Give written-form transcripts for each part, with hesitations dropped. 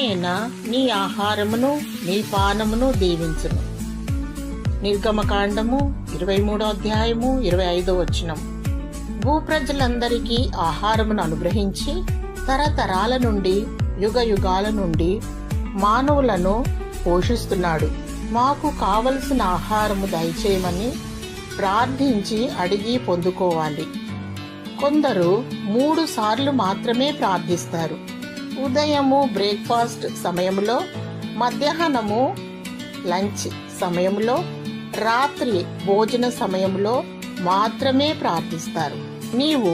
ఆయన నీ ఆహారమును నీ పానమును దీవించును. నిర్గమకాండము 23వ అధ్యాయము 25వ వచనం. భూప్రజలందరికీ ఆహారమును అనుగ్రహించి తరతరాల నుండి యుగ యుగాల నుండి మానవులను పోషిస్తున్నాడు. మాకు కావలసిన ఆహారము దయచేయమని ప్రార్థించి అడిగి పొందుకోవాలి. కొందరు 3 సార్లు మాత్రమే ప్రార్థిస్తారు. ఉదయము బ్రేక్ఫాస్ట్ సమయంలో, మధ్యాహ్నము లంచ్ సమయంలో, రాత్రి భోజన సమయంలో మాత్రమే ప్రార్థిస్తారు. నీవు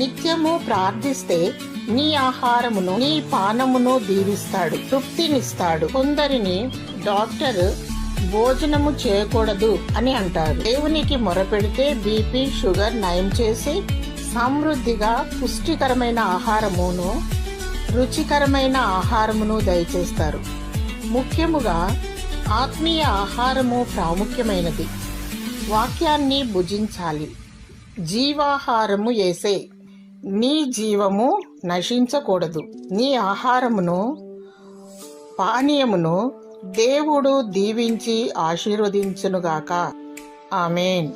నిత్యము ప్రార్థిస్తే నీ ఆహారమును నీ పానమును దీవిస్తాడు, తృప్తినిస్తాడు. కొందరిని డాక్టర్ భోజనము చేయకూడదు అని అంటారు. దేవునికి మొరపెడితే బీపీ షుగర్ నయం చేసి సమృద్ధిగా పుష్టికరమైన ఆహారమును రుచికరమైన ఆహారమును దయచేస్తారు. ముఖ్యముగా ఆత్మీయ ఆహారము ప్రాముఖ్యమైనది. వాక్యాన్ని భుజించాలి. జీవాహారము యేసే. నీ జీవము నశించకూడదు. నీ ఆహారమును పానీయమును దేవుడు దీవించి ఆశీర్వదించునుగాక. ఆమేన్.